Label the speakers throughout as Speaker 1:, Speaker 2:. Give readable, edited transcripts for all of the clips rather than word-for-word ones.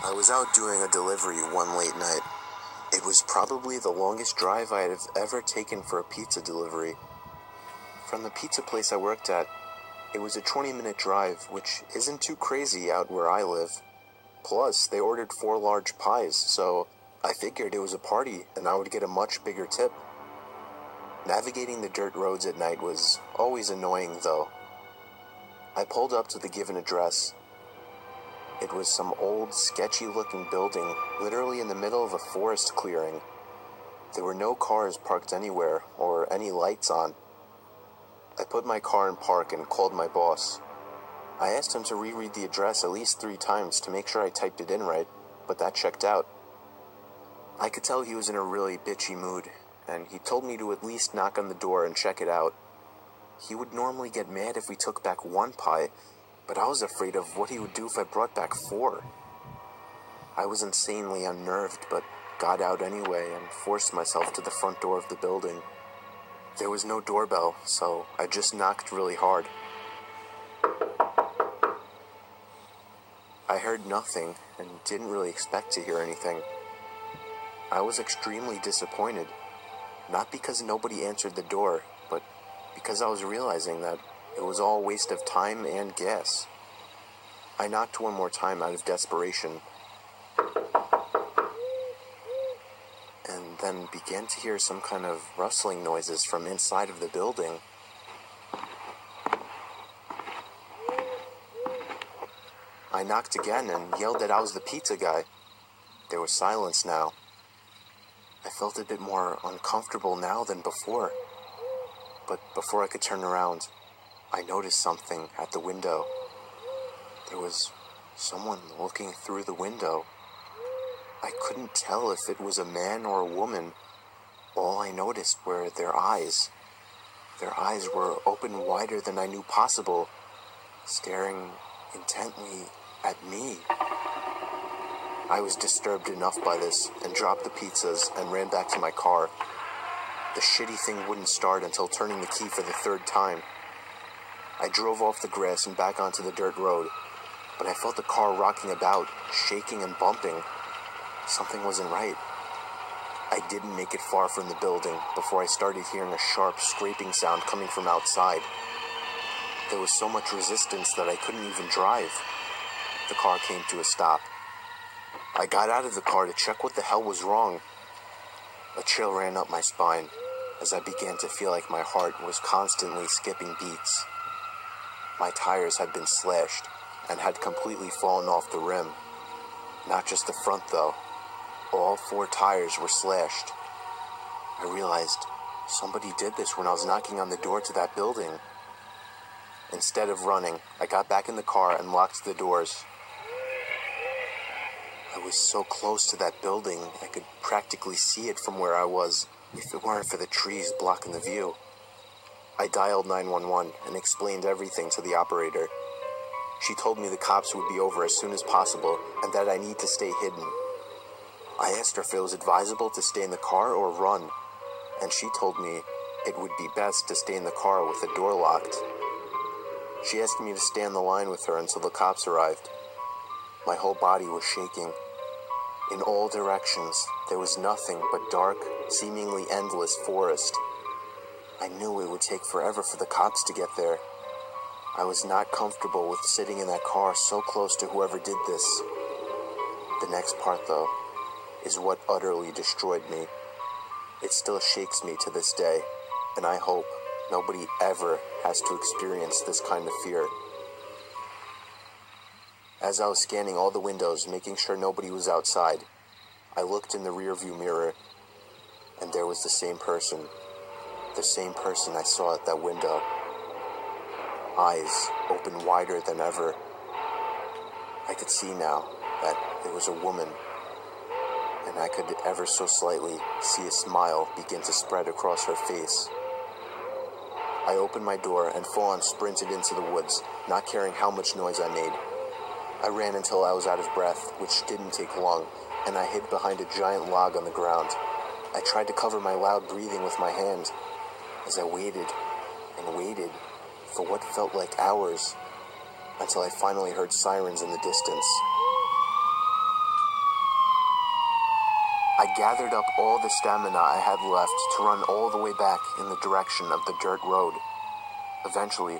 Speaker 1: I was out doing a delivery one late night. It was probably the longest drive I had ever taken for a pizza delivery. From the pizza place I worked at, it was a 20-minute drive, which isn't too crazy out where I live. Plus, they ordered 4 large pies, so I figured it was a party and I would get a much bigger tip. Navigating the dirt roads at night was always annoying, though. I pulled up to the given address. It was some old, sketchy-looking building, literally in the middle of a forest clearing. There were no cars parked anywhere, or any lights on. I put my car in park and called my boss. I asked him to reread the address at least 3 times to make sure I typed it in right, but that checked out. I could tell he was in a really bitchy mood, and he told me to at least knock on the door and check it out. He would normally get mad if we took back 1 pie, but I was afraid of what he would do if I brought back 4. I was insanely unnerved, but got out anyway and forced myself to the front door of the building. There was no doorbell, so I just knocked really hard. I heard nothing and didn't really expect to hear anything. I was extremely disappointed, not because nobody answered the door, but because I was realizing that it was all a waste of time and gas. I knocked one more time out of desperation, and then began to hear some kind of rustling noises from inside of the building. I knocked again and yelled that I was the pizza guy. There was silence now. I felt a bit more uncomfortable now than before. But before I could turn around, I noticed something at the window. There was someone looking through the window. I couldn't tell if it was a man or a woman. All I noticed were their eyes. Their eyes were open wider than I knew possible, staring intently at me. I was disturbed enough by this and dropped the pizzas and ran back to my car. The shitty thing wouldn't start until turning the key for the 3rd time. I drove off the grass and back onto the dirt road, but I felt the car rocking about, shaking and bumping. Something wasn't right. I didn't make it far from the building before I started hearing a sharp scraping sound coming from outside. There was so much resistance that I couldn't even drive. The car came to a stop. I got out of the car to check what the hell was wrong. A chill ran up my spine as I began to feel like my heart was constantly skipping beats. My tires had been slashed and had completely fallen off the rim. Not just the front though. All 4 tires were slashed. I realized somebody did this when I was knocking on the door to that building. Instead of running, I got back in the car and locked the doors. I was so close to that building, I could practically see it from where I was, if it weren't for the trees blocking the view. I dialed 911 and explained everything to the operator. She told me the cops would be over as soon as possible and that I need to stay hidden. I asked her if it was advisable to stay in the car or run, and she told me it would be best to stay in the car with the door locked. She asked me to stay on the line with her until the cops arrived. My whole body was shaking. In all directions, there was nothing but dark, seemingly endless forest. I knew it would take forever for the cops to get there. I was not comfortable with sitting in that car so close to whoever did this. The next part, though, is what utterly destroyed me. It still shakes me to this day, and I hope nobody ever has to experience this kind of fear. As I was scanning all the windows, making sure nobody was outside, I looked in the rearview mirror, and there was the same person I saw at that window. Eyes open wider than ever. I could see now that it was a woman, and I could ever so slightly see a smile begin to spread across her face. I opened my door and full-on sprinted into the woods, not caring how much noise I made. I ran until I was out of breath, which didn't take long, and I hid behind a giant log on the ground. I tried to cover my loud breathing with my hand as I waited and waited for what felt like hours, until I finally heard sirens in the distance. I gathered up all the stamina I had left to run all the way back in the direction of the dirt road. Eventually,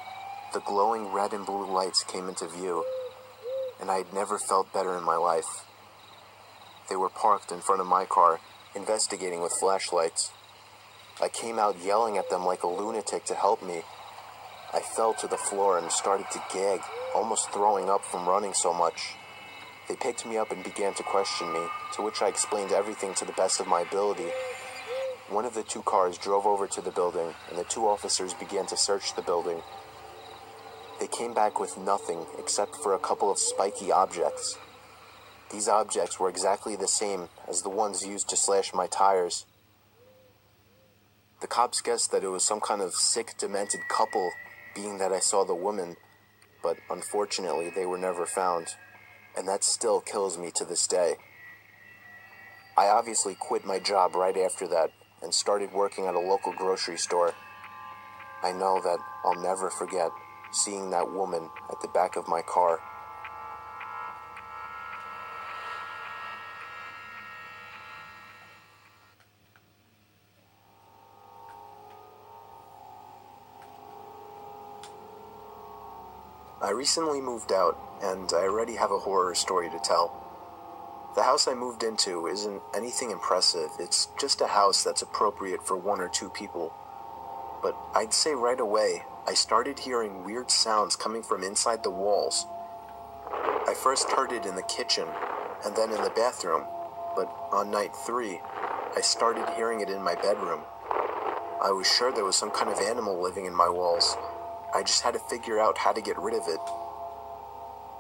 Speaker 1: the glowing red and blue lights came into view, and I had never felt better in my life. They were parked in front of my car, investigating with flashlights. I came out yelling at them like a lunatic to help me. I fell to the floor and started to gag, almost throwing up from running so much. They picked me up and began to question me, to which I explained everything to the best of my ability. One of the two cars drove over to the building, and the two officers began to search the building. They came back with nothing except for a couple of spiky objects. These objects were exactly the same as the ones used to slash my tires. The cops guessed that it was some kind of sick, demented couple, being that I saw the woman, but unfortunately they were never found. And that still kills me to this day. I obviously quit my job right after that and started working at a local grocery store. I know that I'll never forget seeing that woman at the back of my car. I recently moved out, and I already have a horror story to tell. The house I moved into isn't anything impressive. It's just a house that's appropriate for one or two people. But I'd say right away, I started hearing weird sounds coming from inside the walls. I first heard it in the kitchen, and then in the bathroom, but on night 3, I started hearing it in my bedroom. I was sure there was some kind of animal living in my walls. I just had to figure out how to get rid of it.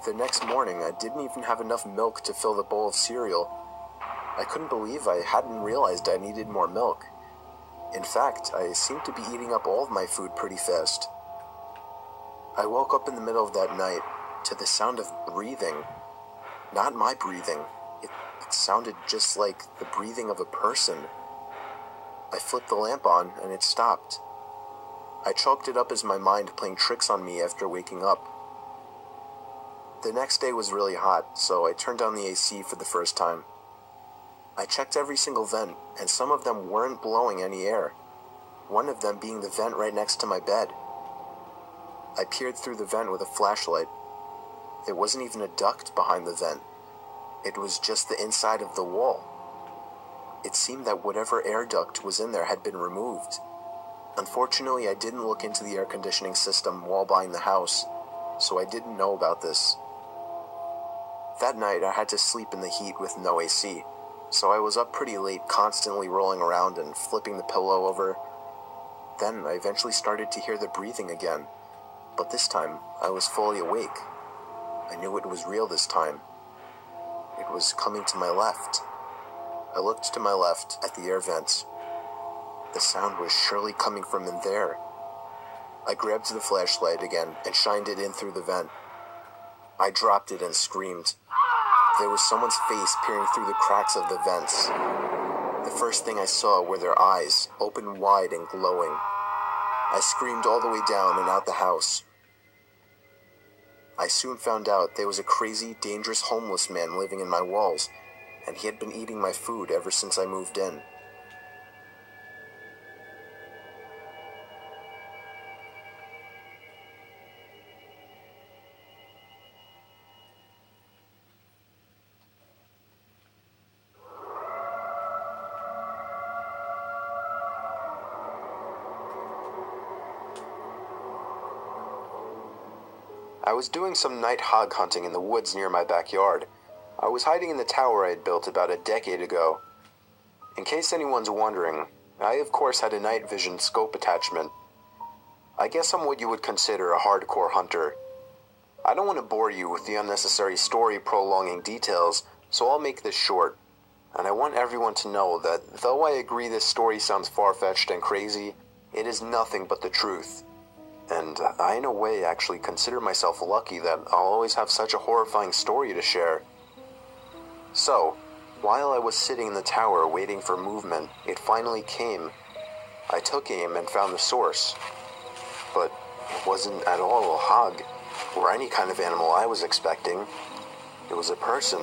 Speaker 1: The next morning, I didn't even have enough milk to fill the bowl of cereal. I couldn't believe I hadn't realized I needed more milk. In fact, I seemed to be eating up all of my food pretty fast. I woke up in the middle of that night to the sound of breathing. Not my breathing. It sounded just like the breathing of a person. I flipped the lamp on and it stopped. I chalked it up as my mind playing tricks on me after waking up. The next day was really hot, so I turned on the AC for the first time. I checked every single vent, and some of them weren't blowing any air, one of them being the vent right next to my bed. I peered through the vent with a flashlight. There wasn't even a duct behind the vent. It was just the inside of the wall. It seemed that whatever air duct was in there had been removed. Unfortunately, I didn't look into the air conditioning system while buying the house, so I didn't know about this. That night, I had to sleep in the heat with no AC, so I was up pretty late, constantly rolling around and flipping the pillow over. Then I eventually started to hear the breathing again, but this time I was fully awake. I knew it was real this time. It was coming to my left. I looked to my left at the air vents. The sound was surely coming from in there. I grabbed the flashlight again and shined it in through the vent. I dropped it and screamed. There was someone's face peering through the cracks of the vents. The first thing I saw were their eyes, open wide and glowing. I screamed all the way down and out the house. I soon found out there was a crazy, dangerous homeless man living in my walls, and he had been eating my food ever since I moved in. I was doing some night hog hunting in the woods near my backyard. I was hiding in the tower I had built about a decade ago. In case anyone's wondering, I of course had a night vision scope attachment. I guess I'm what you would consider a hardcore hunter. I don't want to bore you with the unnecessary story prolonging details, so I'll make this short. And I want everyone to know that though I agree this story sounds far-fetched and crazy, it is nothing but the truth. And I, in a way, actually consider myself lucky that I'll always have such a horrifying story to share. So, while I was sitting in the tower waiting for movement, it finally came. I took aim and found the source. But it wasn't at all a hog, or any kind of animal I was expecting. It was a person,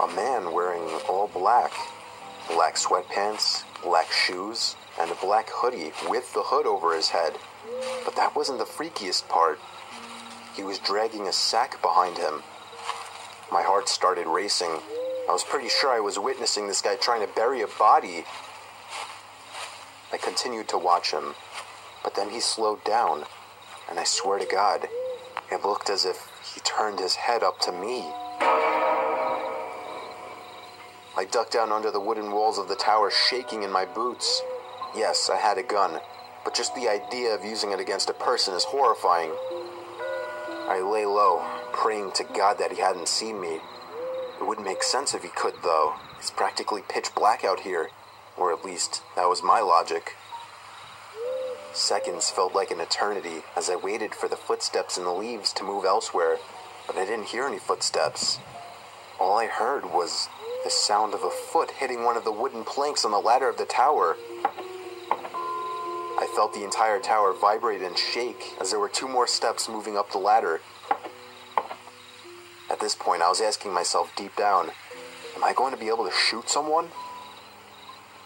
Speaker 1: a man wearing all black. black sweatpants, black shoes, and a black hoodie with the hood over his head. But that wasn't the freakiest part. He was dragging a sack behind him. My heart started racing. I was pretty sure I was witnessing this guy trying to bury a body. I continued to watch him, but then he slowed down, and I swear to God, it looked as if he turned his head up to me. I ducked down under the wooden walls of the tower, shaking in my boots. Yes, I had a gun, but just the idea of using it against a person is horrifying. I lay low, praying to God that he hadn't seen me. It wouldn't make sense if he could, though. It's practically pitch black out here, or at least that was my logic. Seconds felt like an eternity as I waited for the footsteps in the leaves to move elsewhere, but I didn't hear any footsteps. All I heard was the sound of a foot hitting one of the wooden planks on the ladder of the tower. I felt the entire tower vibrate and shake as there were 2 more steps moving up the ladder. At this point, I was asking myself deep down, am I going to be able to shoot someone?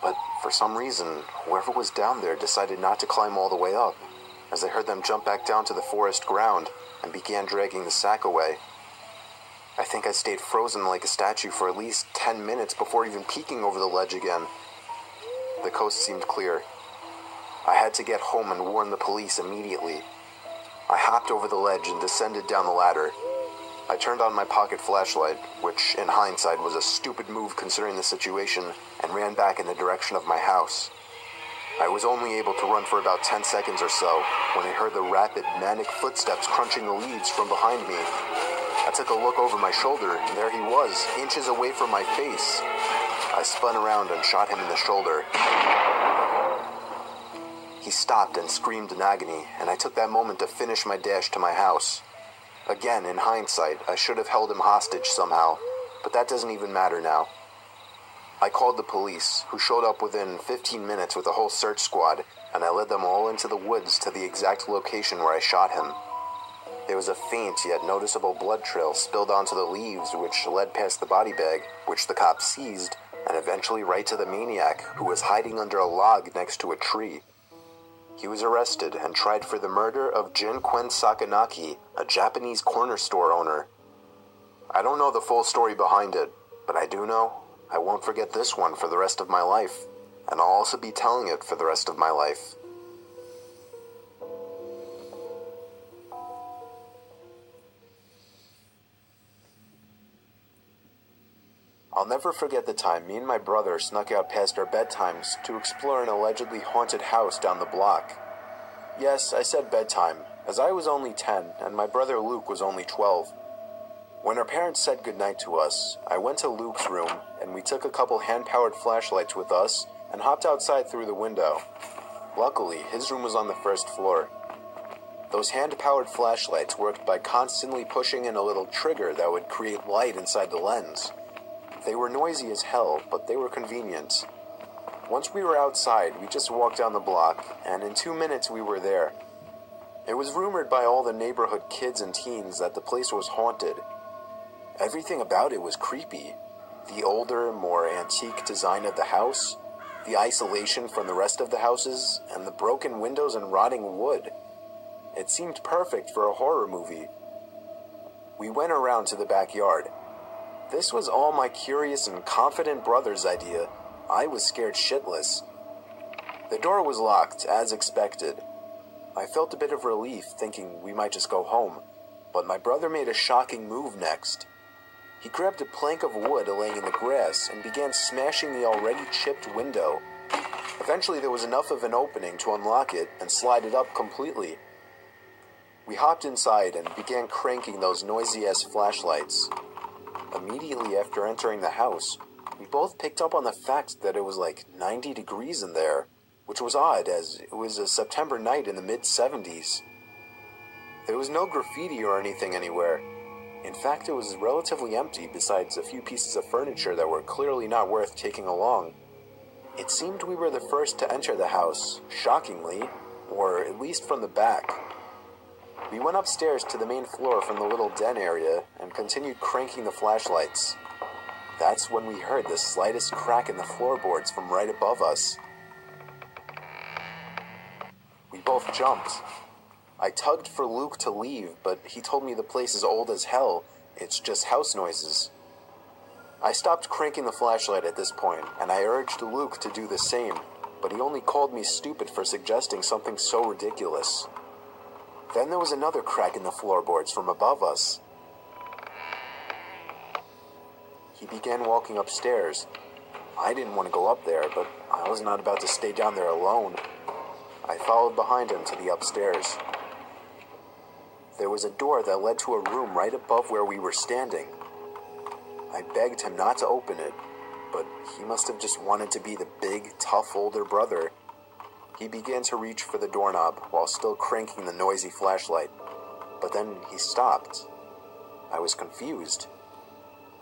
Speaker 1: But for some reason, whoever was down there decided not to climb all the way up, as I heard them jump back down to the forest ground and began dragging the sack away. I think I stayed frozen like a statue for at least 10 minutes before even peeking over the ledge again. The coast seemed clear. I had to get home and warn the police immediately. I hopped over the ledge and descended down the ladder. I turned on my pocket flashlight, which in hindsight was a stupid move considering the situation, and ran back in the direction of my house. I was only able to run for about 10 seconds or so when I heard the rapid, manic footsteps crunching the leaves from behind me. I took a look over my shoulder, and there he was, inches away from my face. I spun around and shot him in the shoulder. He stopped and screamed in agony, and I took that moment to finish my dash to my house. Again, in hindsight, I should have held him hostage somehow, but that doesn't even matter now. I called the police, who showed up within 15 minutes with a whole search squad, and I led them all into the woods to the exact location where I shot him. There was a faint yet noticeable blood trail spilled onto the leaves which led past the body bag, which the cops seized, and eventually right to the maniac, who was hiding under a log next to a tree. He was arrested and tried for the murder of Jin-Quen Sakanaki, a Japanese corner store owner. I don't know the full story behind it, but I do know I won't forget this one for the rest of my life, and I'll also be telling it for the rest of my life. I'll never forget the time me and my brother snuck out past our bedtimes to explore an allegedly haunted house down the block. Yes, I said bedtime, as I was only 10 and my brother Luke was only 12. When our parents said goodnight to us, I went to Luke's room and we took a couple hand-powered flashlights with us and hopped outside through the window. Luckily, his room was on the first floor. Those hand-powered flashlights worked by constantly pushing in a little trigger that would create light inside the lens. They were noisy as hell, but they were convenient. Once we were outside, we just walked down the block, and in 2 minutes we were there. It was rumored by all the neighborhood kids and teens that the place was haunted. Everything about it was creepy. The older, more antique design of the house, the isolation from the rest of the houses, and the broken windows and rotting wood. It seemed perfect for a horror movie. We went around to the backyard. This was all my curious and confident brother's idea. I was scared shitless. The door was locked, as expected. I felt a bit of relief, thinking we might just go home, but my brother made a shocking move next. He grabbed a plank of wood laying in the grass and began smashing the already chipped window. Eventually there was enough of an opening to unlock it and slide it up completely. We hopped inside and began cranking those noisy-ass flashlights. Immediately after entering the house, we both picked up on the fact that it was like 90 degrees in there, which was odd as it was a September night in the mid-70s. There was no graffiti or anything anywhere. In fact, it was relatively empty besides a few pieces of furniture that were clearly not worth taking along. It seemed we were the first to enter the house, shockingly, or at least from the back. We went upstairs to the main floor from the little den area and continued cranking the flashlights. that's when we heard the slightest crack in the floorboards from right above us. We both jumped. I tugged for Luke to leave, but he told me the place is old as hell. It's just house noises. I stopped cranking the flashlight at this point, and I urged Luke to do the same, but he only called me stupid for suggesting something so ridiculous. Then there was another crack in the floorboards from above us. He began walking upstairs. I didn't want to go up there, but I was not about to stay down there alone. I followed behind him to the upstairs. There was a door that led to a room right above where we were standing. I begged him not to open it, but he must have just wanted to be the big, tough older brother. He began to reach for the doorknob while still cranking the noisy flashlight, but then he stopped. I was confused.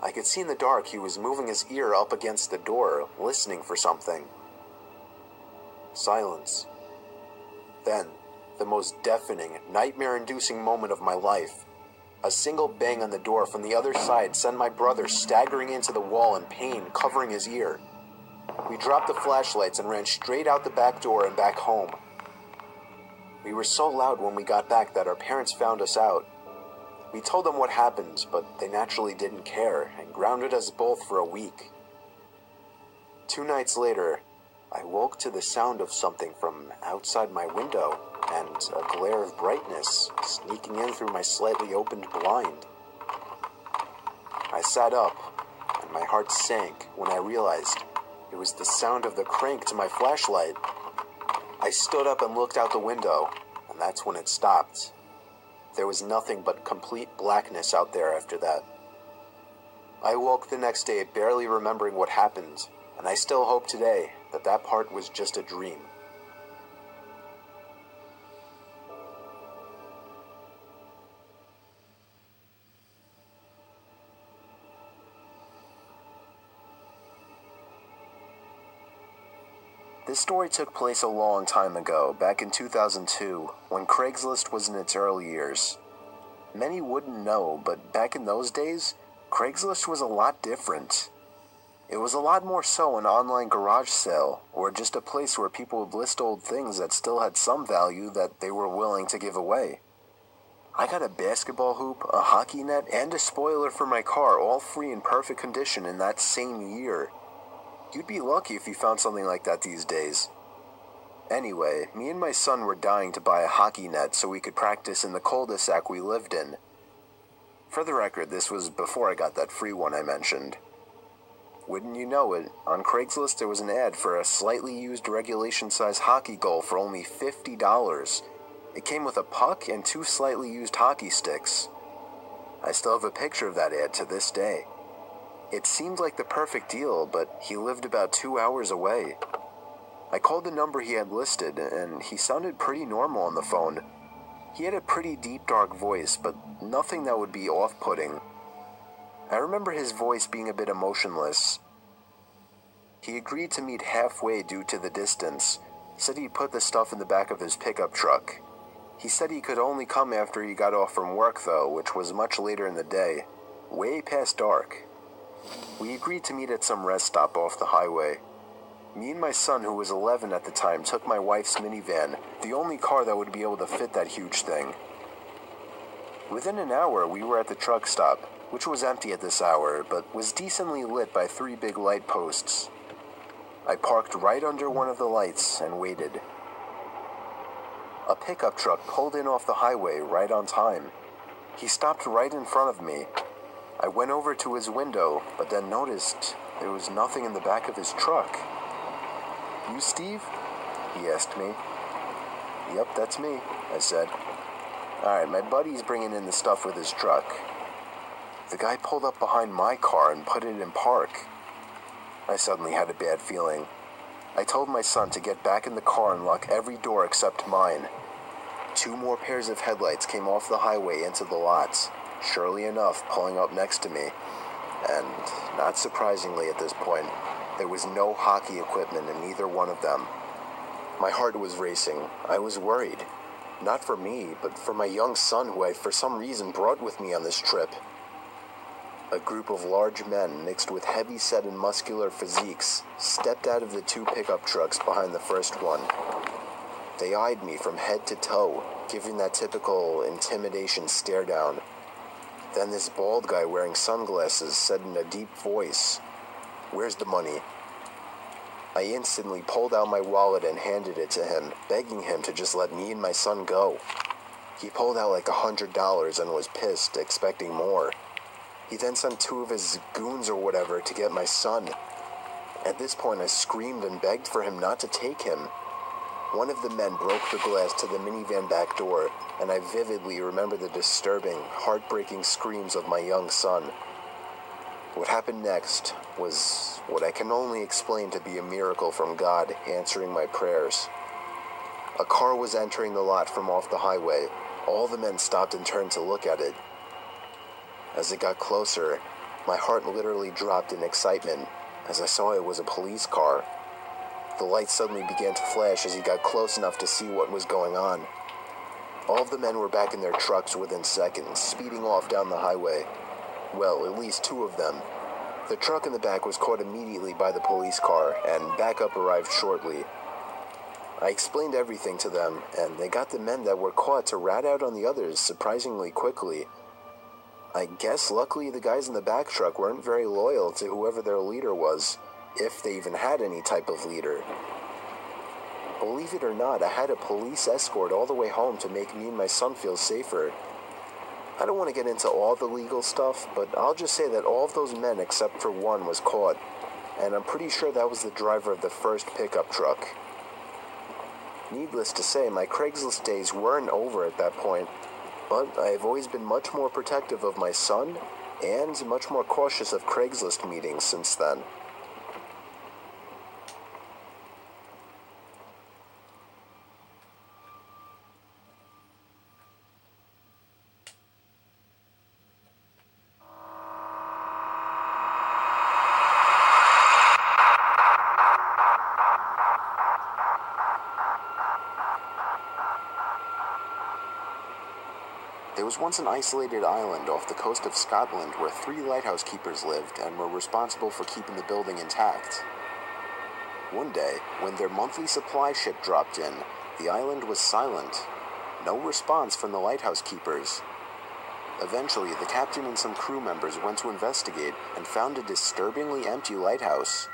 Speaker 1: I could see in the dark he was moving his ear up against the door, listening for something. Silence. Then, the most deafening, nightmare-inducing moment of my life. A single bang on the door from the other side sent my brother staggering into the wall in pain, covering his ear. We dropped the flashlights and ran straight out the back door and back home. We were so loud when we got back that our parents found us out. We told them what happened, but they naturally didn't care and grounded us both for a week. 2 nights later, I woke to the sound of something from outside my window and a glare of brightness sneaking in through my slightly opened blind. I sat up, and my heart sank when I realized it was the sound of the crank to my flashlight. I stood up and looked out the window, and that's when it stopped. There was nothing but complete blackness out there after that. I woke the next day barely remembering what happened, and I still hope today that that part was just a dream. This story took place a long time ago, back in 2002, when Craigslist was in its early years. Many wouldn't know, but back in those days, Craigslist was a lot different. It was a lot more so an online garage sale, or just a place where people would list old things that still had some value that they were willing to give away. I got a basketball hoop, a hockey net, and a spoiler for my car, all free in perfect condition in that same year. You'd be lucky if you found something like that these days. Anyway, me and my son were dying to buy a hockey net so we could practice in the cul-de-sac we lived in. For the record, this was before I got that free one I mentioned. Wouldn't you know it, on Craigslist there was an ad for a slightly used regulation-size hockey goal for only $50. It came with a puck and 2 slightly used hockey sticks. I still have a picture of that ad to this day. It seemed like the perfect deal, but he lived about 2 hours away. I called the number he had listed, and he sounded pretty normal on the phone. He had a pretty deep, dark voice, but nothing that would be off-putting. I remember his voice being a bit emotionless. He agreed to meet halfway due to the distance. Said he'd put the stuff in the back of his pickup truck. He said he could only come after he got off from work, though, which was much later in the day, way past dark. We agreed to meet at some rest stop off the highway. Me and my son, who was 11 at the time, took my wife's minivan, the only car that would be able to fit that huge thing. Within an hour, we were at the truck stop, which was empty at this hour, but was decently lit by 3 big light posts. I parked right under one of the lights and waited. A pickup truck pulled in off the highway right on time. He stopped right in front of me. I went over to his window, but then noticed there was nothing in the back of his truck. "You Steve?" he asked me. "Yep, that's me," I said. "Alright, my buddy's bringing in the stuff with his truck." The guy pulled up behind my car and put it in park. I suddenly had a bad feeling. I told my son to get back in the car and lock every door except mine. 2 more pairs of headlights came off the highway into the lots, surely enough pulling up next to me. And, not surprisingly at this point, there was no hockey equipment in either one of them. My heart was racing. I was worried. Not for me, but for my young son who I for some reason brought with me on this trip. A group of large men mixed with heavy-set and muscular physiques stepped out of the 2 pickup trucks behind the first one. They eyed me from head to toe, giving that typical intimidation stare down. Then this bald guy wearing sunglasses said in a deep voice, "Where's the money?" I instantly pulled out my wallet and handed it to him, begging him to just let me and my son go. He pulled out like $100 and was pissed, expecting more. He then sent 2 of his goons or whatever to get my son. At this point, I screamed and begged for him not to take him. One of the men broke the glass to the minivan back door, and I vividly remember the disturbing, heartbreaking screams of my young son. What happened next was what I can only explain to be a miracle from God answering my prayers. A car was entering the lot from off the highway. All the men stopped and turned to look at it. As it got closer, my heart literally dropped in excitement as I saw it was a police car. The lights suddenly began to flash as he got close enough to see what was going on. All of the men were back in their trucks within seconds, speeding off down the highway. Well, at least 2 of them. The truck in the back was caught immediately by the police car, and backup arrived shortly. I explained everything to them, and they got the men that were caught to rat out on the others surprisingly quickly. I guess luckily the guys in the back truck weren't very loyal to whoever their leader was, if they even had any type of leader. Believe it or not, I had a police escort all the way home to make me and my son feel safer. I don't want to get into all the legal stuff, but I'll just say that all of those men except for one was caught, and I'm pretty sure that was the driver of the first pickup truck. Needless to say, my Craigslist days weren't over at that point, but I've always been much more protective of my son and much more cautious of Craigslist meetings since then. There was once an isolated island off the coast of Scotland where 3 lighthouse keepers lived and were responsible for keeping the building intact. One day, when their monthly supply ship dropped in, the island was silent. No response from the lighthouse keepers. Eventually, the captain and some crew members went to investigate and found a disturbingly empty lighthouse.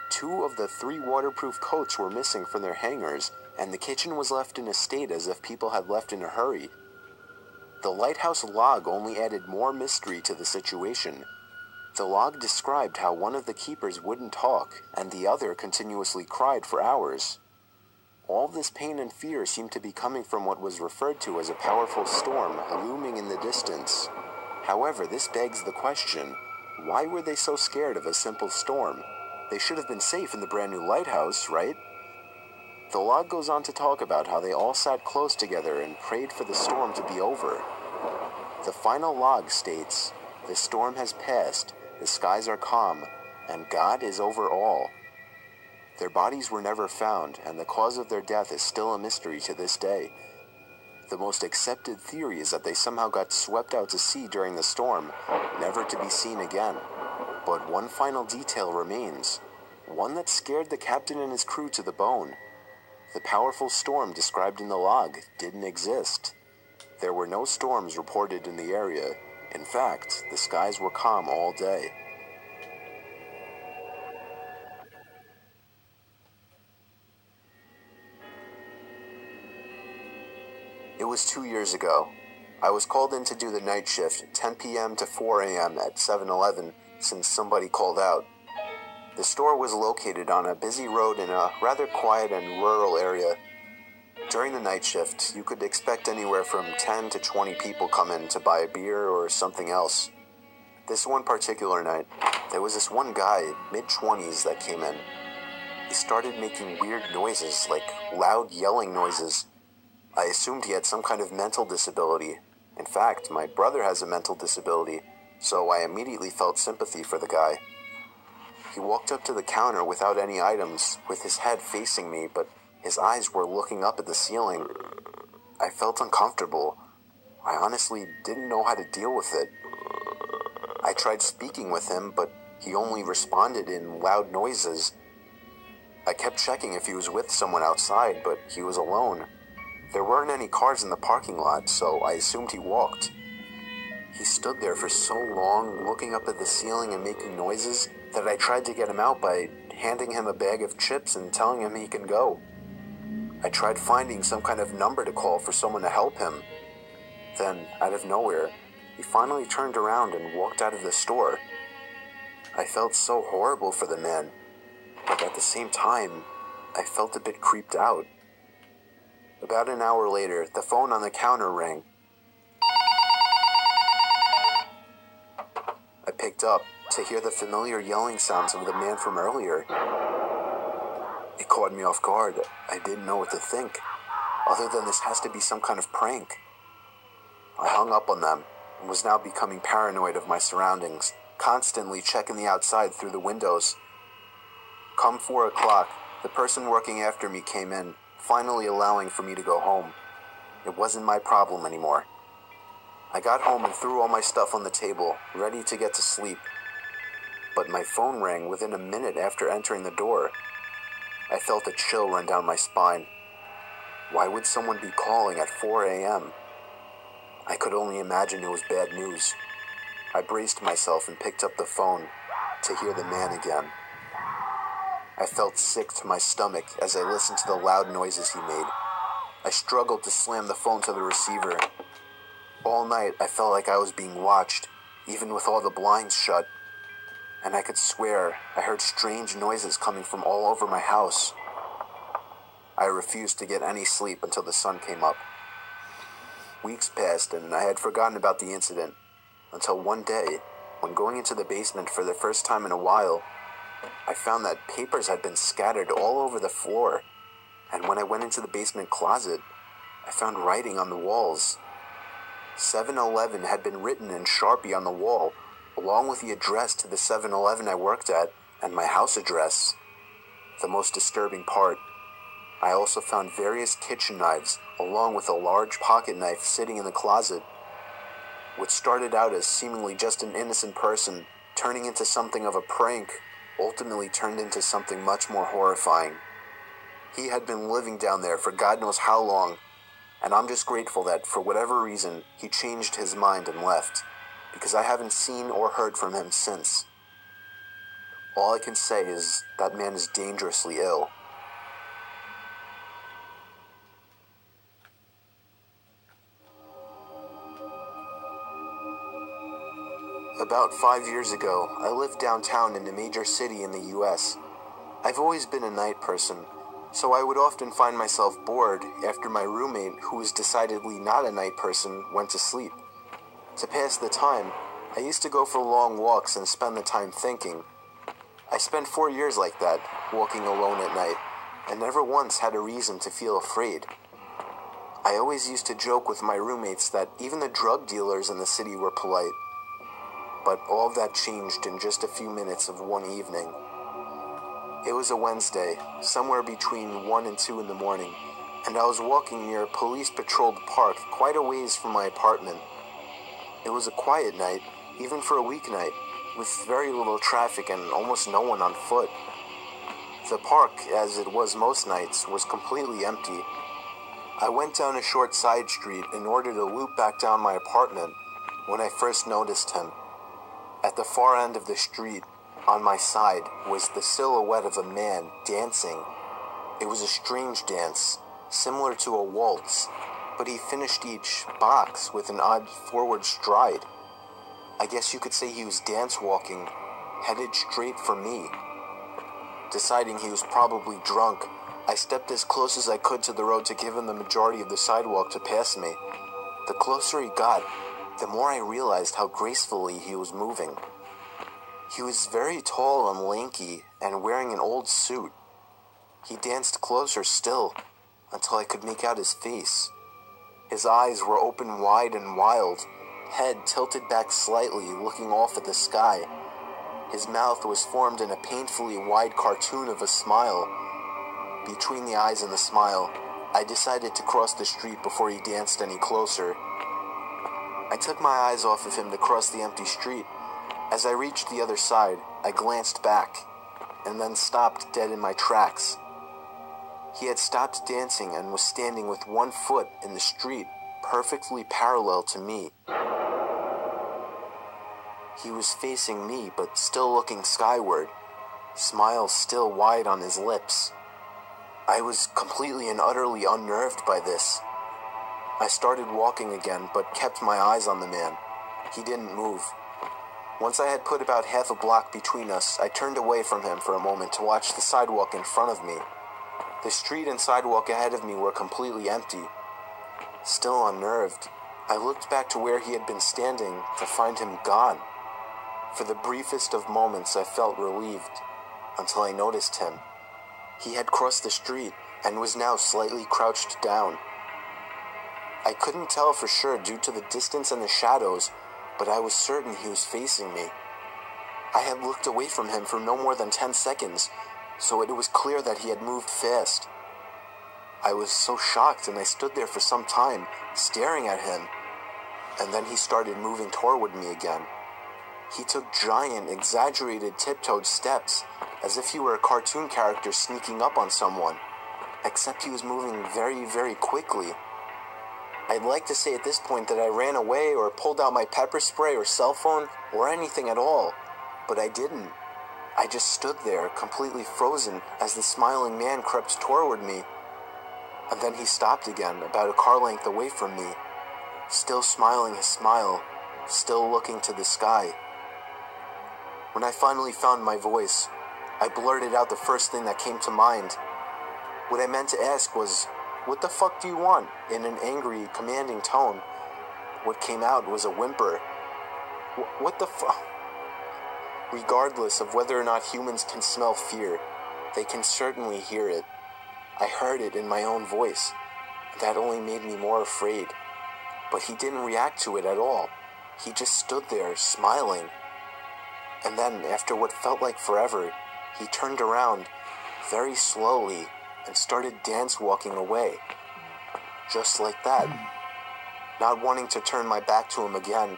Speaker 1: 2 of the 3 waterproof coats were missing from their hangars, and the kitchen was left in a state as if people had left in a hurry. The lighthouse log only added more mystery to the situation. The log described how one of the keepers wouldn't talk, and the other continuously cried for hours. All this pain and fear seemed to be coming from what was referred to as a powerful storm looming in the distance. However, this begs the question, why were they so scared of a simple storm? They should have been safe in the brand new lighthouse, right? The log goes on to talk about how they all sat close together and prayed for the storm to be over. The final log states, "The storm has passed, the skies are calm, and God is over all." Their bodies were never found, and the cause of their death is still a mystery to this day. The most accepted theory is that they somehow got swept out to sea during the storm, never to be seen again. But one final detail remains, one that scared the captain and his crew to the bone. The powerful storm described in the log didn't exist. There were no storms reported in the area. In fact, the skies were calm all day. It was 2 years ago. I was called in to do the night shift, 10 p.m. to 4 a.m. at 7-Eleven, since somebody called out. The store was located on a busy road in a rather quiet and rural area. During the night shift, you could expect anywhere from 10 to 20 people come in to buy a beer or something else. This one particular night, there was this one guy, mid-20s, that came in. He started making weird noises, like loud yelling noises. I assumed he had some kind of mental disability. In fact, my brother has a mental disability, so I immediately felt sympathy for the guy. He walked up to the counter without any items, with his head facing me, but his eyes were looking up at the ceiling. I felt uncomfortable. I honestly didn't know how to deal with it. I tried speaking with him, but he only responded in loud noises. I kept checking if he was with someone outside, but he was alone. There weren't any cars in the parking lot, so I assumed he walked. He stood there for so long, looking up at the ceiling and making noises, that I tried to get him out by handing him a bag of chips and telling him he can go. I tried finding some kind of number to call for someone to help him. Then, out of nowhere, he finally turned around and walked out of the store. I felt so horrible for the man, but at the same time, I felt a bit creeped out. About an hour later, the phone on the counter rang. I picked up to hear the familiar yelling sounds of the man from earlier. It caught me off guard. I didn't know what to think, other than this has to be some kind of prank. I hung up on them and was now becoming paranoid of my surroundings, constantly checking the outside through the windows. Come 4 o'clock, the person working after me came in, finally allowing for me to go home. It wasn't my problem anymore. I got home and threw all my stuff on the table, ready to get to sleep. But my phone rang within a minute after entering the door. I felt a chill run down my spine. Why would someone be calling at 4 a.m.? I could only imagine it was bad news. I braced myself and picked up the phone to hear the man again. I felt sick to my stomach as I listened to the loud noises he made. I struggled to slam the phone to the receiver. All night, I felt like I was being watched, even with all the blinds shut. And I could swear I heard strange noises coming from all over my house. I refused to get any sleep until the sun came up. Weeks passed and I had forgotten about the incident, until one day, when going into the basement for the first time in a while, I found that papers had been scattered all over the floor, and when I went into the basement closet, I found writing on the walls. 7-Eleven had been written in Sharpie on the wall, along with the address to the 7-Eleven I worked at and my house address. The most disturbing part, I also found various kitchen knives, along with a large pocket knife sitting in the closet. What started out as seemingly just an innocent person turning into something of a prank ultimately turned into something much more horrifying. He had been living down there for God knows how long, and I'm just grateful that, for whatever reason, he changed his mind and left, because I haven't seen or heard from him since. All I can say is that man is dangerously ill. About 5 years ago, I lived downtown in a major city in the US. I've always been a night person, so I would often find myself bored after my roommate, who was decidedly not a night person, went to sleep. To pass the time, I used to go for long walks and spend the time thinking. I spent 4 years like that, walking alone at night, and never once had a reason to feel afraid. I always used to joke with my roommates that even the drug dealers in the city were polite. But all of that changed in just a few minutes of one evening. It was a Wednesday, somewhere between 1 and 2 in the morning, and I was walking near a police-patrolled park quite a ways from my apartment. It was a quiet night, even for a weeknight, with very little traffic and almost no one on foot. The park, as it was most nights, was completely empty. I went down a short side street in order to loop back down my apartment when I first noticed him. At the far end of the street, on my side, was the silhouette of a man dancing. It was a strange dance, similar to a waltz, but he finished each box with an odd forward stride. I guess you could say he was dance-walking, headed straight for me. Deciding he was probably drunk, I stepped as close as I could to the road to give him the majority of the sidewalk to pass me. The closer he got, the more I realized how gracefully he was moving. He was very tall and lanky and wearing an old suit. He danced closer still, until I could make out his face. His eyes were open wide and wild, head tilted back slightly, looking off at the sky. His mouth was formed in a painfully wide cartoon of a smile. Between the eyes and the smile, I decided to cross the street before he danced any closer. I took my eyes off of him to cross the empty street, As I reached the other side, I glanced back, and then stopped dead in my tracks. He had stopped dancing and was standing with one foot in the street, perfectly parallel to me. He was facing me, but still looking skyward, smile still wide on his lips. I was completely and utterly unnerved by this. I started walking again, but kept my eyes on the man. He didn't move. Once I had put about half a block between us, I turned away from him for a moment to watch the sidewalk in front of me. The street and sidewalk ahead of me were completely empty. Still unnerved, I looked back to where he had been standing to find him gone. For the briefest of moments, I felt relieved, until I noticed him. He had crossed the street and was now slightly crouched down. I couldn't tell for sure due to the distance and the shadows, but I was certain he was facing me. I had looked away from him for no more than 10 seconds, so it was clear that he had moved fast. I was so shocked, and I stood there for some time, staring at him, and then he started moving toward me again. He took giant, exaggerated, tiptoed steps, as if he were a cartoon character sneaking up on someone, except he was moving very, very quickly. I'd like to say at this point that I ran away or pulled out my pepper spray or cell phone or anything at all, but I didn't. I just stood there, completely frozen, as the smiling man crept toward me. And then he stopped again, about a car length away from me, still smiling his smile, still looking to the sky. When I finally found my voice, I blurted out the first thing that came to mind. What I meant to ask was, "What the fuck do you want?" in an angry, commanding tone. What came out was a whimper. What the fuck? Regardless of whether or not humans can smell fear, they can certainly hear it. I heard it in my own voice. That only made me more afraid. But he didn't react to it at all. He just stood there, smiling. And then, after what felt like forever, he turned around, very slowly, and started dance-walking away. Just like that. Not wanting to turn my back to him again,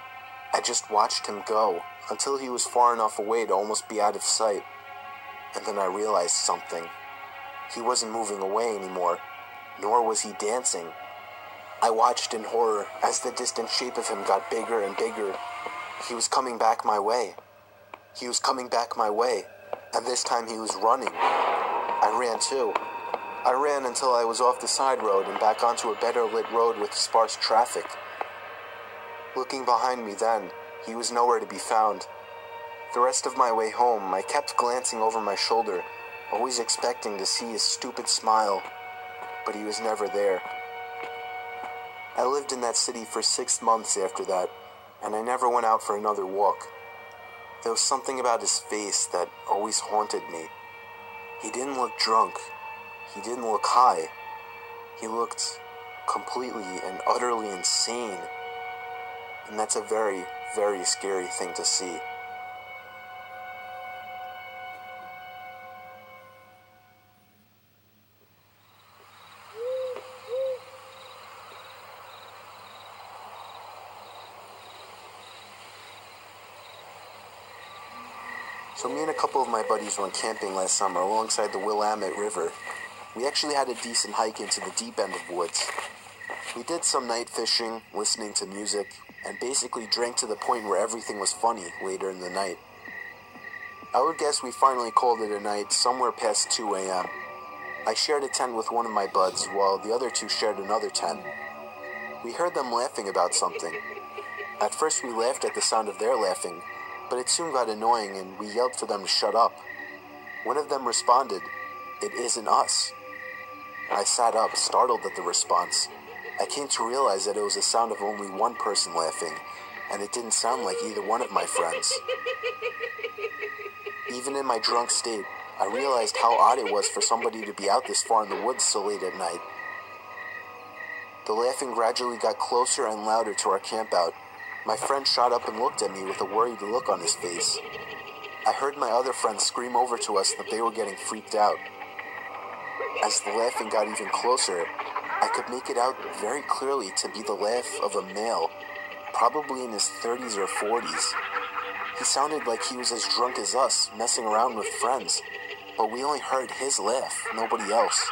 Speaker 1: I just watched him go, until he was far enough away to almost be out of sight. And then I realized something. He wasn't moving away anymore, nor was he dancing. I watched in horror as the distant shape of him got bigger and bigger. He was coming back my way. He was coming back my way, and this time he was running. I ran too. I ran until I was off the side road and back onto a better lit road with sparse traffic. Looking behind me then, he was nowhere to be found. The rest of my way home, I kept glancing over my shoulder, always expecting to see his stupid smile, but he was never there. I lived in that city for 6 months after that, and I never went out for another walk. There was something about his face that always haunted me. He didn't look drunk. He didn't look high. He looked completely and utterly insane. And that's a very, very scary thing to see. So me and a couple of my buddies went camping last summer alongside the Willamette River. We actually had a decent hike into the deep end of woods. We did some night fishing, listening to music, and basically drank to the point where everything was funny later in the night. I would guess we finally called it a night somewhere past 2 a.m. I shared a tent with one of my buds, while the other two shared another tent. We heard them laughing about something. At first we laughed at the sound of their laughing, but it soon got annoying and we yelled for them to shut up. One of them responded, "It isn't us." I sat up, startled at the response. I came to realize that it was the sound of only one person laughing, and it didn't sound like either one of my friends. Even in my drunk state, I realized how odd it was for somebody to be out this far in the woods so late at night. The laughing gradually got closer and louder to our campout. My friend shot up and looked at me with a worried look on his face. I heard my other friends scream over to us that they were getting freaked out. As the laughing got even closer, I could make it out very clearly to be the laugh of a male, probably in his 30s or 40s. He sounded like he was as drunk as us, messing around with friends. But we only heard his laugh, nobody else.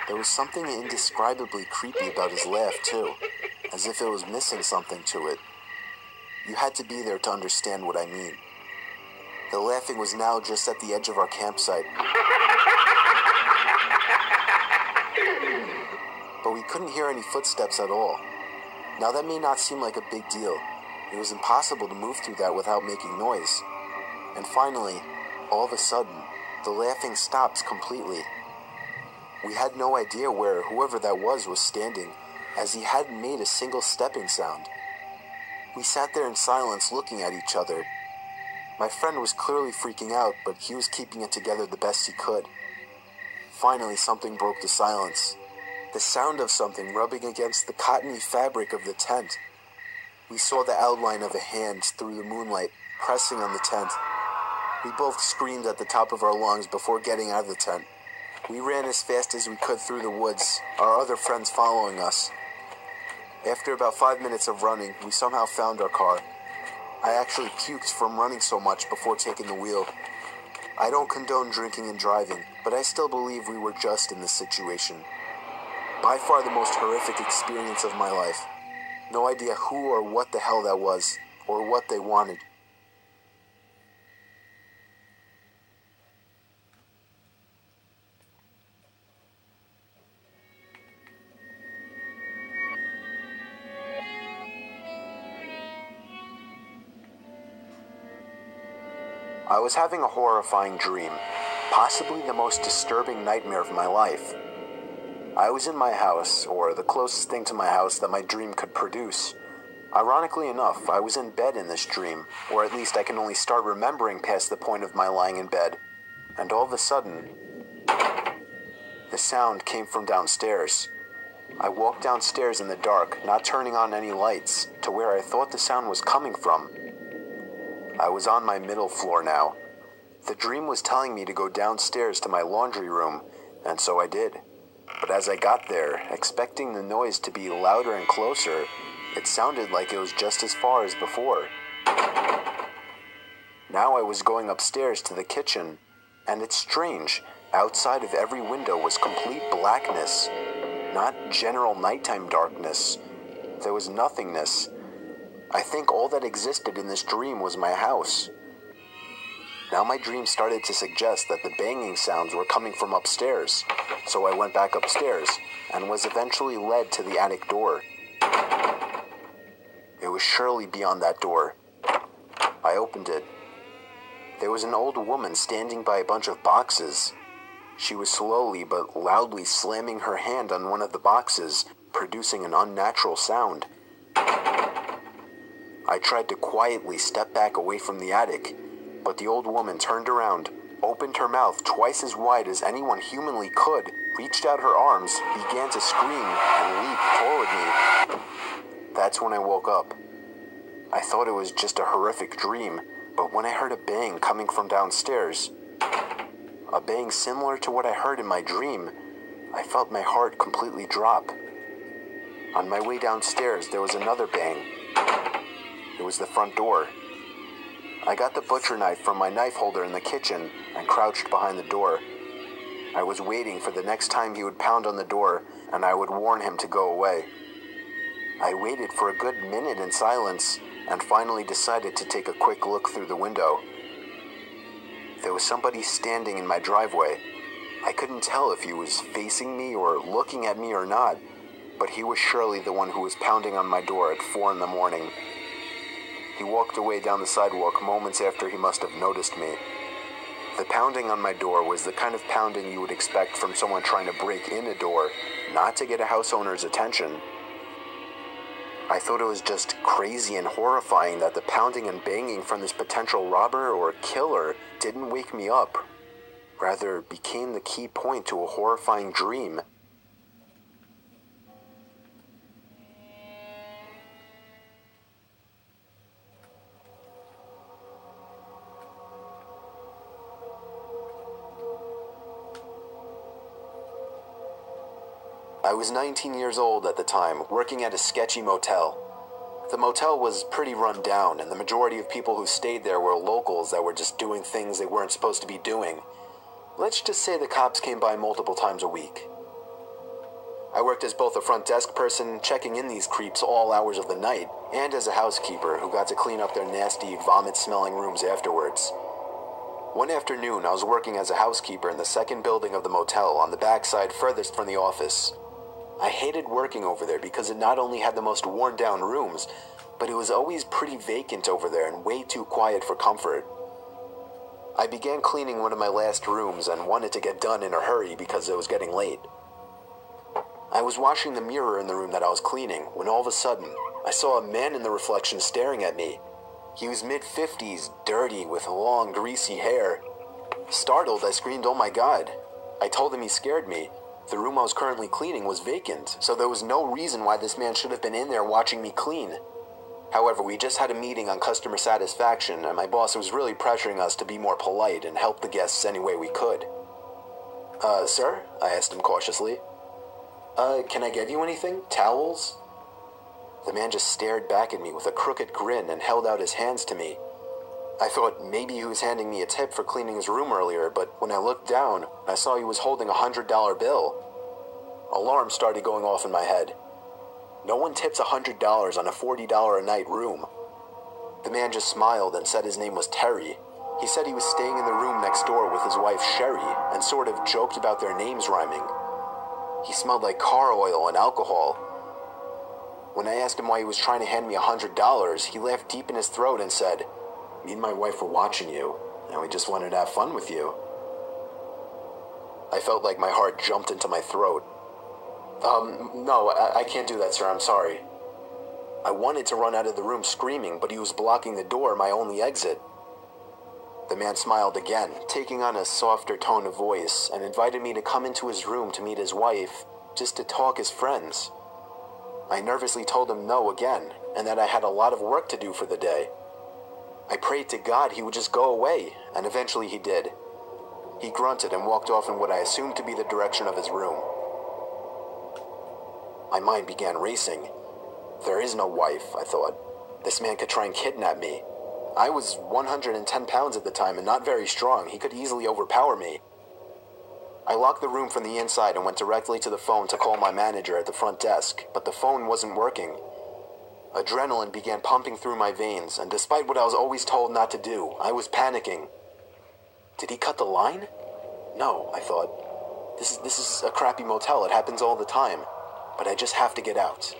Speaker 1: There was something indescribably creepy about his laugh, too, as if it was missing something to it. You had to be there to understand what I mean. The laughing was now just at the edge of our campsite. But we couldn't hear any footsteps at all. Now that may not seem like a big deal. It was impossible to move through that without making noise. And finally, all of a sudden, the laughing stopped completely. We had no idea where whoever that was standing, as he hadn't made a single stepping sound. We sat there in silence looking at each other. My friend was clearly freaking out, but he was keeping it together the best he could. Finally, something broke the silence. The sound of something rubbing against the cottony fabric of the tent. We saw the outline of a hand through the moonlight, pressing on the tent. We both screamed at the top of our lungs before getting out of the tent. We ran as fast as we could through the woods, our other friends following us. After about 5 minutes of running, we somehow found our car. I actually puked from running so much before taking the wheel. I don't condone drinking and driving, but I still believe we were just in this situation. By far the most horrific experience of my life. No idea who or what the hell that was, or what they wanted. I was having a horrifying dream, possibly the most disturbing nightmare of my life. I was in my house, or the closest thing to my house that my dream could produce. Ironically enough, I was in bed in this dream, or at least I can only start remembering past the point of my lying in bed. And all of a sudden, the sound came from downstairs. I walked downstairs in the dark, not turning on any lights, to where I thought the sound was coming from. I was on my middle floor now. The dream was telling me to go downstairs to my laundry room, and so I did. But as I got there, expecting the noise to be louder and closer, it sounded like it was just as far as before. Now I was going upstairs to the kitchen, and it's strange, outside of every window was complete blackness. Not general nighttime darkness. There was nothingness. I think all that existed in this dream was my house. Now my dream started to suggest that the banging sounds were coming from upstairs, so I went back upstairs and was eventually led to the attic door. It was surely beyond that door. I opened it. There was an old woman standing by a bunch of boxes. She was slowly but loudly slamming her hand on one of the boxes, producing an unnatural sound. I tried to quietly step back away from the attic, but the old woman turned around, opened her mouth twice as wide as anyone humanly could, reached out her arms, began to scream, and leap toward me. That's when I woke up. I thought it was just a horrific dream, but when I heard a bang coming from downstairs, a bang similar to what I heard in my dream, I felt my heart completely drop. On my way downstairs, there was another bang. It was the front door. I got the butcher knife from my knife holder in the kitchen and crouched behind the door. I was waiting for the next time he would pound on the door, and I would warn him to go away. I waited for a good minute in silence, and finally decided to take a quick look through the window. There was somebody standing in my driveway. I couldn't tell if he was facing me or looking at me or not, but he was surely the one who was pounding on my door at 4 in the morning. He walked away down the sidewalk moments after he must have noticed me. The pounding on my door was the kind of pounding you would expect from someone trying to break in a door, not to get a house owner's attention. I thought it was just crazy and horrifying that the pounding and banging from this potential robber or killer didn't wake me up, rather became the key point to a horrifying dream. I was 19 years old at the time, working at a sketchy motel. The motel was pretty run down, and the majority of people who stayed there were locals that were just doing things they weren't supposed to be doing. Let's just say the cops came by multiple times a week. I worked as both a front desk person, checking in these creeps all hours of the night, and as a housekeeper who got to clean up their nasty, vomit-smelling rooms afterwards. One afternoon, I was working as a housekeeper in the second building of the motel on the backside furthest from the office. I hated working over there because it not only had the most worn-down rooms, but it was always pretty vacant over there and way too quiet for comfort. I began cleaning one of my last rooms and wanted to get done in a hurry because it was getting late. I was washing the mirror in the room that I was cleaning when all of a sudden, I saw a man in the reflection staring at me. He was mid-50s, dirty, with long, greasy hair. Startled, I screamed, "Oh my God." I told him he scared me. The room I was currently cleaning was vacant, so there was no reason why this man should have been in there watching me clean. However, we just had a meeting on customer satisfaction, and my boss was really pressuring us to be more polite and help the guests any way we could. Sir?" I asked him cautiously. Can I get you anything? Towels?" The man just stared back at me with a crooked grin and held out his hands to me. I thought maybe he was handing me a tip for cleaning his room earlier, but when I looked down, I saw he was holding a $100 bill. Alarms started going off in my head. No one tips $100 on a $40 a night room. The man just smiled and said his name was Terry. He said he was staying in the room next door with his wife Sherry and sort of joked about their names rhyming. He smelled like car oil and alcohol. When I asked him why he was trying to hand me $100, he laughed deep in his throat and said, "Me and my wife were watching you, and we just wanted to have fun with you." I felt like my heart jumped into my throat. No, I can't do that, sir, I'm sorry." I wanted to run out of the room screaming, but he was blocking the door, my only exit. The man smiled again, taking on a softer tone of voice, and invited me to come into his room to meet his wife, just to talk as friends. I nervously told him no again, and that I had a lot of work to do for the day. I prayed to God he would just go away, and eventually he did. He grunted and walked off in what I assumed to be the direction of his room. My mind began racing. There is no wife, I thought. This man could try and kidnap me. I was 110 pounds at the time and not very strong. He could easily overpower me. I locked the room from the inside and went directly to the phone to call my manager at the front desk, but the phone wasn't working. Adrenaline began pumping through my veins, and despite what I was always told not to do, I was panicking. Did he cut the line? No, I thought. This is a crappy motel. It happens all the time. But I just have to get out.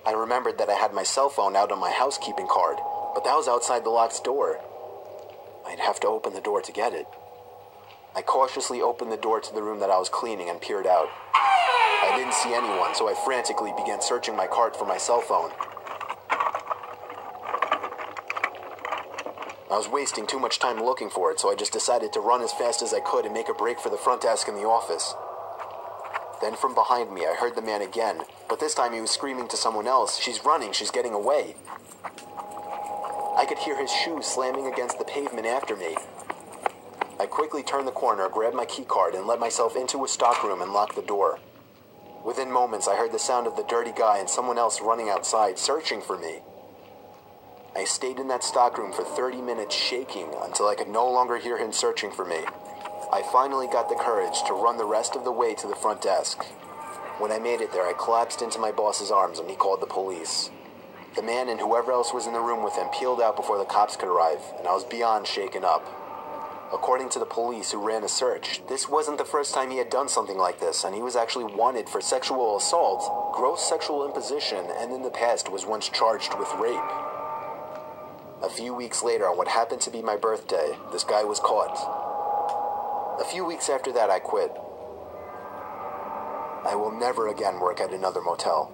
Speaker 1: I remembered that I had my cell phone out on my housekeeping card, but that was outside the locked door. I'd have to open the door to get it. I cautiously opened the door to the room that I was cleaning and peered out. I didn't see anyone, so I frantically began searching my cart for my cell phone. I was wasting too much time looking for it, so I just decided to run as fast as I could and make a break for the front desk in the office. Then from behind me, I heard the man again, but this time he was screaming to someone else, "She's running, she's getting away." I could hear his shoes slamming against the pavement after me. I quickly turned the corner, grabbed my key card, and let myself into a stockroom and locked the door. Within moments, I heard the sound of the dirty guy and someone else running outside, searching for me. I stayed in that stockroom for 30 minutes shaking until I could no longer hear him searching for me. I finally got the courage to run the rest of the way to the front desk. When I made it there, I collapsed into my boss's arms and he called the police. The man and whoever else was in the room with him peeled out before the cops could arrive, and I was beyond shaken up. According to the police who ran a search, this wasn't the first time he had done something like this, and he was actually wanted for sexual assault, gross sexual imposition, and in the past was once charged with rape. A few weeks later, on what happened to be my birthday, this guy was caught. A few weeks after that, I quit. I will never again work at another motel.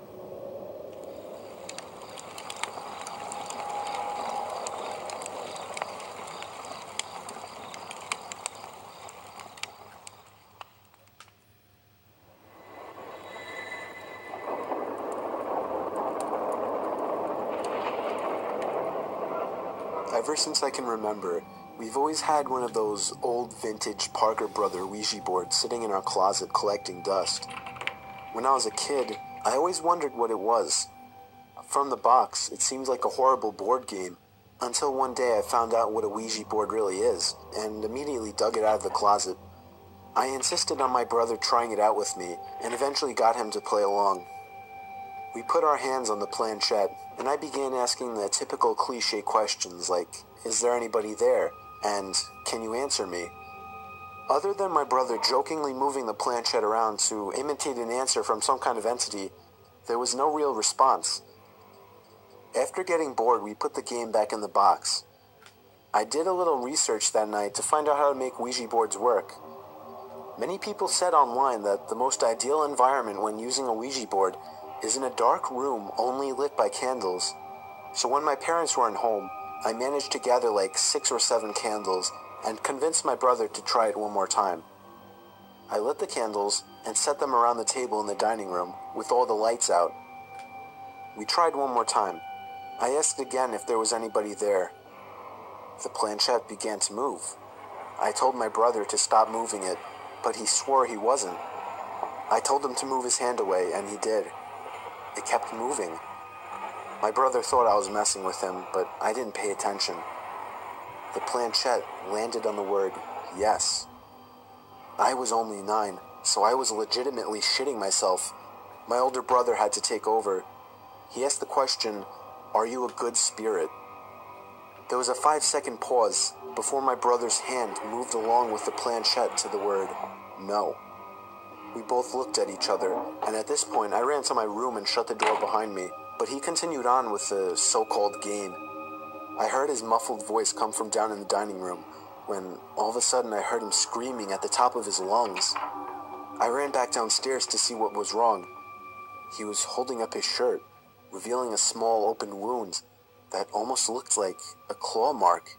Speaker 1: Ever since I can remember, we've always had one of those old vintage Parker Brother Ouija boards sitting in our closet collecting dust. When I was a kid, I always wondered what it was. From the box, it seemed like a horrible board game, until one day I found out what a Ouija board really is, and immediately dug it out of the closet. I insisted on my brother trying it out with me, and eventually got him to play along. We put our hands on the planchette, and I began asking the typical cliché questions like, "Is there anybody there?" and "Can you answer me?" Other than my brother jokingly moving the planchette around to imitate an answer from some kind of entity, there was no real response. After getting bored, we put the game back in the box. I did a little research that night to find out how to make Ouija boards work. Many people said online that the most ideal environment when using a Ouija board is in a dark room only lit by candles. So when my parents weren't home, I managed to gather like 6 or 7 candles and convinced my brother to try it one more time. I lit the candles and set them around the table in the dining room with all the lights out. We tried one more time. I asked again if there was anybody there. The planchette began to move. I told my brother to stop moving it, but he swore he wasn't. I told him to move his hand away, and he did. It kept moving. My brother thought I was messing with him, but I didn't pay attention. The planchette landed on the word yes. I was only 9, so I was legitimately shitting myself. My older brother had to take over. He asked the question, "Are you a good spirit?" There was a 5-second pause before my brother's hand moved along with the planchette to the word no. We both looked at each other, and at this point I ran to my room and shut the door behind me, but he continued on with the so-called game. I heard his muffled voice come from down in the dining room, when all of a sudden I heard him screaming at the top of his lungs. I ran back downstairs to see what was wrong. He was holding up his shirt, revealing a small open wound that almost looked like a claw mark.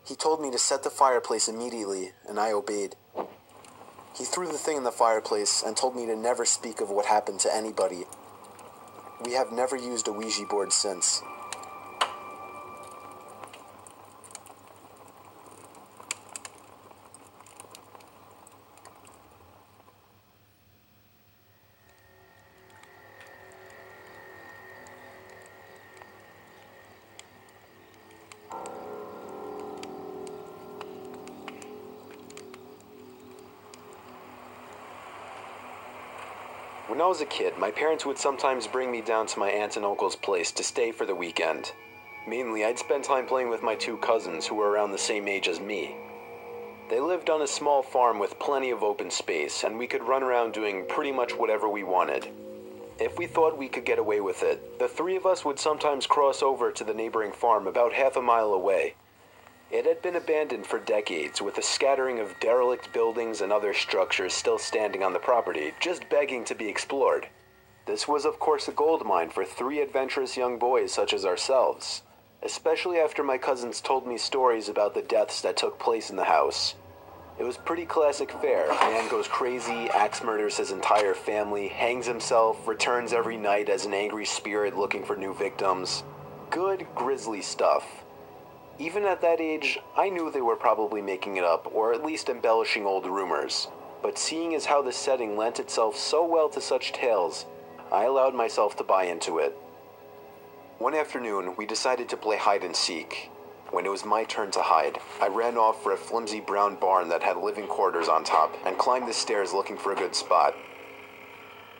Speaker 1: He told me to set the fireplace immediately, and I obeyed. He threw the thing in the fireplace and told me to never speak of what happened to anybody. We have never used a Ouija board since. When I was a kid, my parents would sometimes bring me down to my aunt and uncle's place to stay for the weekend. Mainly, I'd spend time playing with my 2 cousins who were around the same age as me. They lived on a small farm with plenty of open space, and we could run around doing pretty much whatever we wanted. If we thought we could get away with it, the 3 of us would sometimes cross over to the neighboring farm about half a mile away. It had been abandoned for decades, with a scattering of derelict buildings and other structures still standing on the property, just begging to be explored. This was of course a gold mine for 3 adventurous young boys such as ourselves, especially after my cousins told me stories about the deaths that took place in the house. It was pretty classic fare. Man goes crazy, axe murders his entire family, hangs himself, returns every night as an angry spirit looking for new victims. Good, grisly stuff. Even at that age, I knew they were probably making it up, or at least embellishing old rumors. But seeing as how the setting lent itself so well to such tales, I allowed myself to buy into it. One afternoon, we decided to play hide and seek. When it was my turn to hide, I ran off for a flimsy brown barn that had living quarters on top, and climbed the stairs looking for a good spot.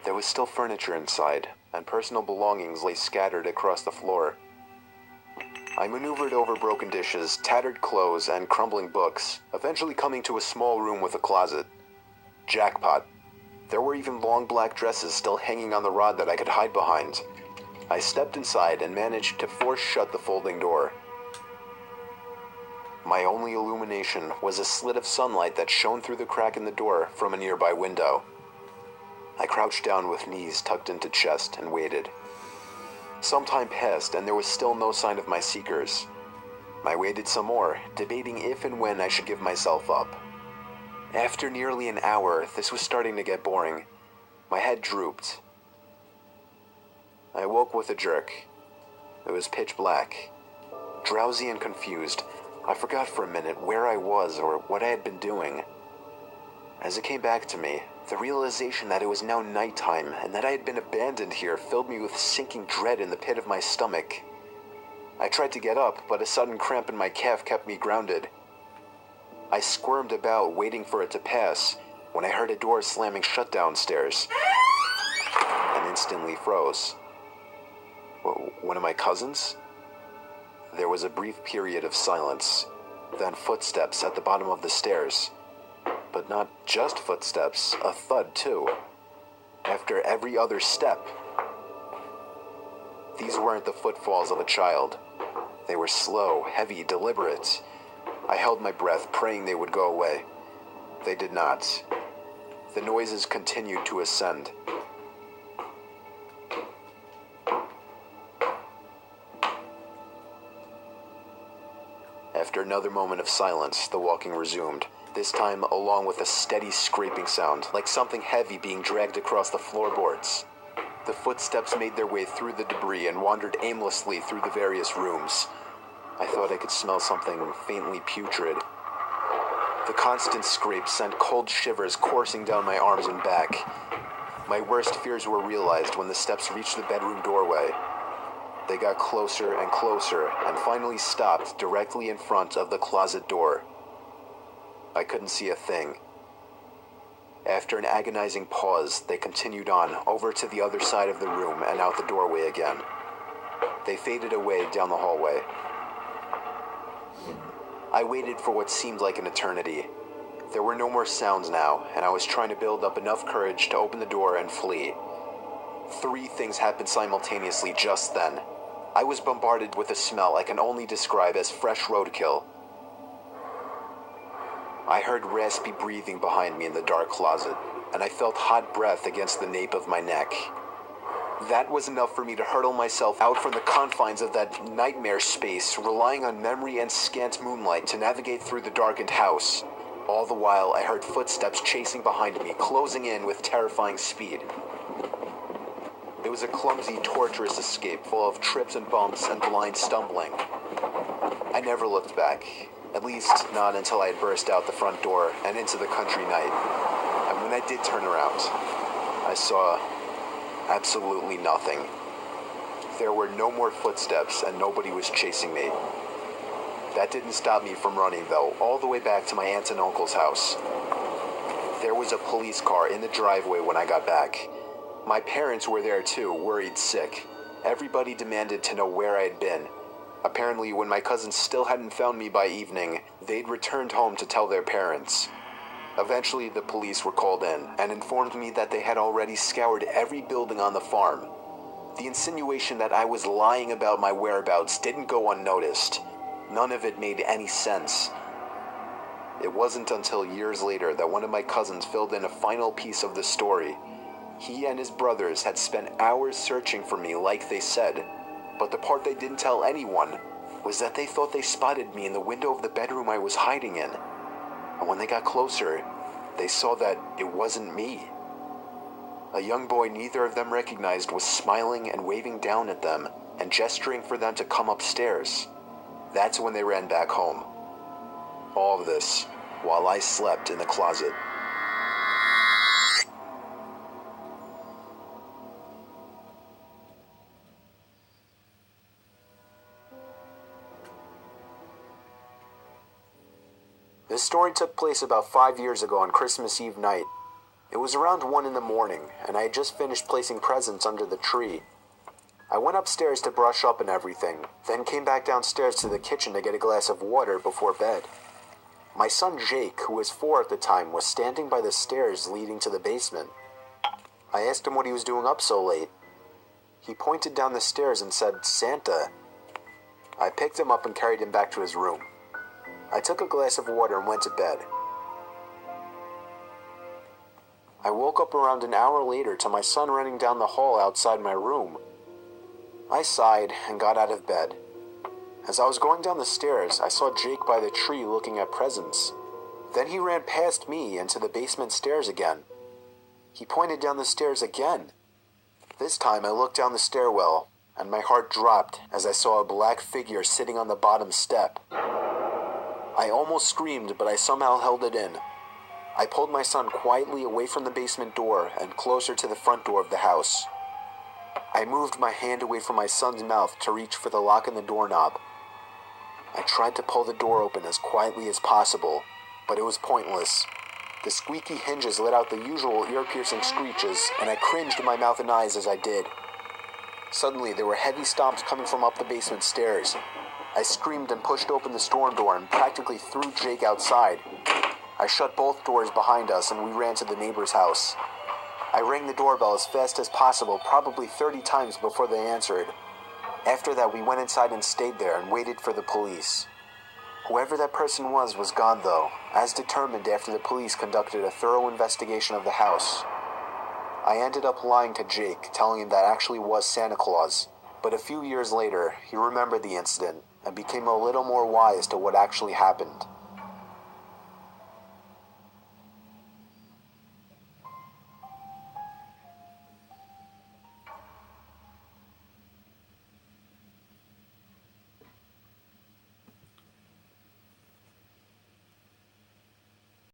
Speaker 1: There was still furniture inside, and personal belongings lay scattered across the floor. I maneuvered over broken dishes, tattered clothes, and crumbling books, eventually coming to a small room with a closet. Jackpot. There were even long black dresses still hanging on the rod that I could hide behind. I stepped inside and managed to force shut the folding door. My only illumination was a slit of sunlight that shone through the crack in the door from a nearby window. I crouched down with knees tucked into chest and waited. Some time passed, and there was still no sign of my seekers. I waited some more, debating if and when I should give myself up. After nearly an hour, this was starting to get boring. My head drooped. I woke with a jerk. It was pitch black. Drowsy and confused, I forgot for a minute where I was or what I had been doing. As it came back to me, The realization that it was now nighttime and that I had been abandoned here filled me with sinking dread in the pit of my stomach. I tried to get up, but a sudden cramp in my calf kept me grounded. I squirmed about, waiting for it to pass, when I heard a door slamming shut downstairs, and instantly froze. One of my cousins? There was a brief period of silence, then footsteps at the bottom of the stairs. But not just footsteps, a thud too. After every other step. These weren't the footfalls of a child. They were slow, heavy, deliberate. I held my breath, praying they would go away. They did not. The noises continued to ascend. After another moment of silence, the walking resumed. This time along with a steady scraping sound, like something heavy being dragged across the floorboards. The footsteps made their way through the debris and wandered aimlessly through the various rooms. I thought I could smell something faintly putrid. The constant scrape sent cold shivers coursing down my arms and back. My worst fears were realized when the steps reached the bedroom doorway. They got closer and closer and finally stopped directly in front of the closet door. I couldn't see a thing. After an agonizing pause, they continued on, over to the other side of the room and out the doorway again. They faded away down the hallway. I waited for what seemed like an eternity. There were no more sounds now, and I was trying to build up enough courage to open the door and flee. 3 things happened simultaneously just then. I was bombarded with a smell I can only describe as fresh roadkill. I heard raspy breathing behind me in the dark closet, and I felt hot breath against the nape of my neck. That was enough for me to hurtle myself out from the confines of that nightmare space, relying on memory and scant moonlight to navigate through the darkened house. All the while, I heard footsteps chasing behind me, closing in with terrifying speed. It was a clumsy, torturous escape full of trips and bumps and blind stumbling. I never looked back. At least, not until I had burst out the front door and into the country night. And when I did turn around, I saw absolutely nothing. There were no more footsteps and nobody was chasing me. That didn't stop me from running, though, all the way back to my aunt and uncle's house. There was a police car in the driveway when I got back. My parents were there too, worried sick. Everybody demanded to know where I had been. Apparently, when my cousins still hadn't found me by evening, they'd returned home to tell their parents. Eventually, the police were called in and informed me that they had already scoured every building on the farm. The insinuation that I was lying about my whereabouts didn't go unnoticed. None of it made any sense. It wasn't until years later that one of my cousins filled in a final piece of the story. He and his brothers had spent hours searching for me like they said. But the part they didn't tell anyone was that they thought they spotted me in the window of the bedroom I was hiding in. And when they got closer, they saw that it wasn't me. A young boy neither of them recognized was smiling and waving down at them and gesturing for them to come upstairs. That's when they ran back home. All of this while I slept in the closet. This story took place about 5 years ago on Christmas Eve night. It was around 1 in the morning, and I had just finished placing presents under the tree. I went upstairs to brush up and everything, then came back downstairs to the kitchen to get a glass of water before bed. My son Jake, who was 4 at the time, was standing by the stairs leading to the basement. I asked him what he was doing up so late. He pointed down the stairs and said, "Santa." I picked him up and carried him back to his room. I took a glass of water and went to bed. I woke up around an hour later to my son running down the hall outside my room. I sighed and got out of bed. As I was going down the stairs, I saw Jake by the tree looking at presents. Then he ran past me into the basement stairs again. He pointed down the stairs again. This time I looked down the stairwell, and my heart dropped as I saw a black figure sitting on the bottom step. I almost screamed, but I somehow held it in.
Speaker 2: I pulled my son quietly away from the basement door and closer to the front door of the house. I moved my hand away from my son's mouth to reach for the lock in the doorknob. I tried to pull the door open as quietly as possible, but it was pointless. The squeaky hinges let out the usual ear-piercing screeches, and I cringed in my mouth and eyes as I did. Suddenly, there were heavy stomps coming from up the basement stairs. I screamed and pushed open the storm door and practically threw Jake outside. I shut both doors behind us and we ran to the neighbor's house. I rang the doorbell as fast as possible, probably 30 times before they answered. After that, we went inside and stayed there and waited for the police. Whoever that person was gone though, as determined after the police conducted a thorough investigation of the house. I ended up lying to Jake, telling him that actually was Santa Claus, but a few years later, he remembered the incident and became a little more wise to what actually happened.